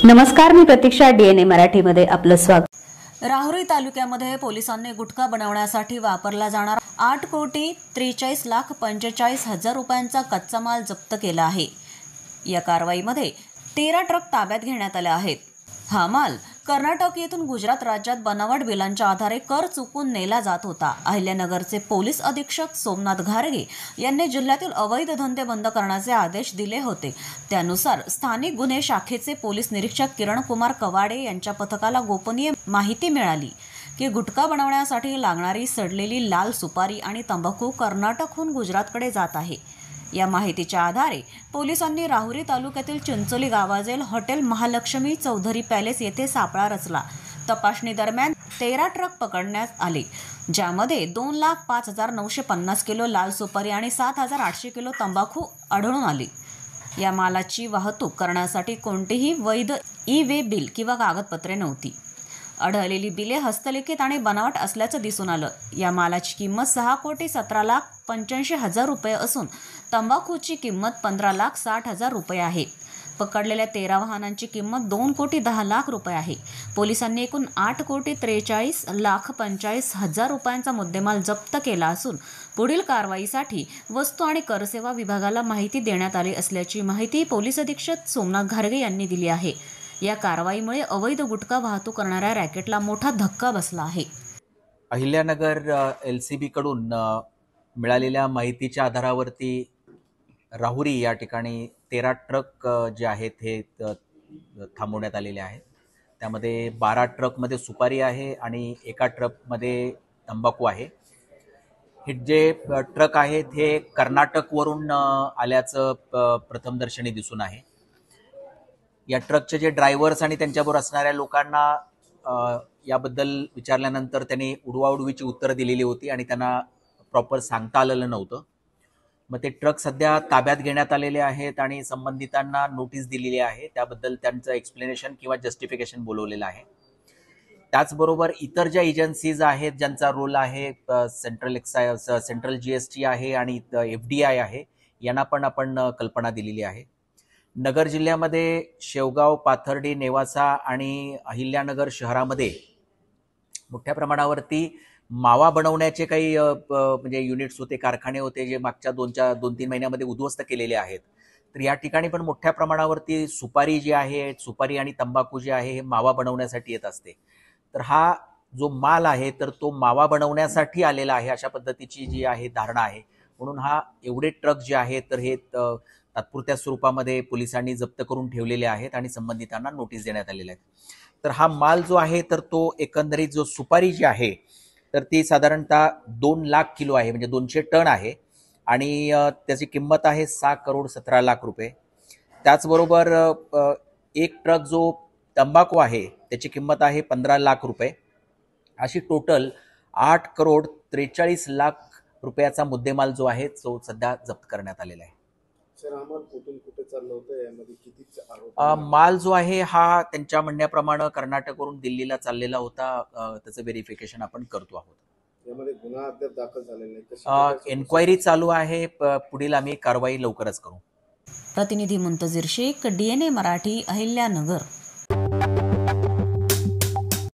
नमस्कार, मी प्रतीक्षा. DNA मराठीमध्ये आपलं स्वागत. राहुरी तालुक्यामध्ये पोलिसांनी गुटखा बनवण्यासाठी वापरला जाणारा 8,43,45,00,000 रुपयांचा कच्चा माल जप्त केला आहे. या कारवाईमध्ये 13 ट्रक ताब्यात घेण्यात आले आहेत. हा माल कर्नाटक येथून गुजरात राज्यात बनावट बिलांच्या आधारे कर चुकून नेला जात होता. अहिल्यानगरचे पोलीस अधीक्षक सोमनाथ घारगे यांनी जिल्ह्यातील अवैध धंदे बंद करण्याचे आदेश दिले होते. त्यानुसार स्थानिक गुन्हे शाखेचे पोलीस निरीक्षक किरण कुमार कवाडे यांच्या पथकाला गोपनीय माहिती मिळाली की गुटखा बनवण्यासाठी लागणारी सडलेली लाल सुपारी आणि तंबाखू कर्नाटकहून गुजरातकडे जात आहे. या माहितीच्या आधारे पोलिसांनी राहुरी तालुक्यातील चिंचोली गावाजवळ हॉटेल महालक्ष्मी चौधरी पॅलेस येथे सापळा रचला. तपासणी दरम्यान 13 ट्रक पकडण्यात आले, ज्यामध्ये 2,05,950 किलो लाल सुपारी आणि 7,800 किलो तंबाखू आढळून आली. या मालाची वाहतूक करण्यासाठी कोणतीही वैध ई-वे बिल किंवा कागदपत्रे नव्हती. आढळलेली बिले हस्तलिखित आणि बनावट असल्याचं दिसून आलं. या मालाची किंमत 6,17,85,000 रुपये असून तंबाखूची किंमत 15,60,000 रुपये आहे. पकडलेल्या 13 वाहनांची किंमत 2,10,00,000 रुपये आहे. पोलिसांनी एकूण 8,43,45,00,000 रुपयांचा मुद्देमाल जप्त केला असून पुढील कारवाईसाठी वस्तू आणि करसेवा विभागाला माहिती देण्यात आली असल्याची माहिती पोलीस अधीक्षक सोमनाथ घारगे यांनी दिली आहे. या कारवाईमुळे अवैध गुटखा वाहतूक करणाऱ्या रॅकेटला मोठा धक्का बसला आहे. अहिल्यानगर LCB कडून मिळालेल्या माहितीच्या आधारावरती राहुरी या ठिकाणी 13 ट्रक जे आहेत हे थांबवण्यात आलेले आहेत. त्यामध्ये 12 ट्रकमध्ये सुपारी आहे आणि एका ट्रकमध्ये तंबाखू आहे. हे जे ट्रक आहेत हे कर्नाटकवरून आल्याचं प्रथमदर्शनी दिसून आहे. या ट्रकचे जे ड्रायव्हर्स आणि त्यांच्याबरोबर असणाऱ्या लोकांना याबद्दल विचारल्यानंतर त्यांनी उडवाउडवीची उत्तरं दिलेली होती आणि त्यांना प्रॉपर सांगता आलेलं नव्हतं. मग ते ट्रक सध्या ताब्यात घेण्यात आलेले आहेत आणि संबंधितांना नोटीस दिलेली आहे. त्याबद्दल त्यांचं एक्सप्लेनेशन किंवा जस्टिफिकेशन बोलवलेलं आहे. त्याचबरोबर इतर ज्या एजन्सीज आहेत ज्यांचा रोल आहे, सेंट्रल GST आहे आणि FDI आहे, यांना पण आपण कल्पना दिलेली आहे. नगर जिल्ह्यामध्ये शेवगाव, पाथर्डी, नेवासा आणि अहिल्यानगर शहरामध्ये मोठ्या प्रमाणावरती मावा बनवण्याचे काही म्हणजे युनिट्स होते, कारखाने होते, जे मागच्या 2-3 महिन्यामध्ये उद्ध्वस्त केलेले आहेत. तर या ठिकाणी पण मोठ्या प्रमाणावरती सुपारी जी आहे, सुपारी आणि तंबाखू जे आहे हे मावा बनवण्यासाठी येत असते. तर हा जो माल आहे तर तो मावा बनवण्यासाठी आलेला आहे, अशा पद्धतीची जी आहे धारणा आहे. म्हणून हा एवढे ट्रक जे आहेत तर हे तात्पुरत्या स्वरूपामध्ये पोलिसांनी जप्त करून ठेवलेले आहेत आणि संबंधितांना नोटीस देण्यात आलेल्या आहेत. तर हा माल जो आहे तर तो एकंदरीत जो सुपारी जी आहे तर ती साधारणतः 2 लाख किलो आहे, म्हणजे 200 टन आहे आणि त्याची किंमत आहे 6,17,00,000 रुपये. त्याचबरोबर एक ट्रक जो तंबाखू आहे त्याची किंमत आहे 15 लाख रुपये. अशी टोटल 8,43,00,000 रुपयाचा मुद्देमाल जो आहे तो सध्या जप्त करण्यात आलेला आहे. माल जो आहे हा त्यांच्या म्हणण्याप्रमाणे कर्नाटकवरून दिल्लीला चाललेला होता. त्याचं व्हेरिफिकेशन आपण करतो आहोत. यामध्ये गुन्हा अद्याप दाखल झालेला नाही. एन्क्वायरी चालू आहे. पुढील आम्ही कारवाई लवकरच करू. प्रतिनिधी मुंतजीर शेख, DNA मराठी, अहिल्यानगर.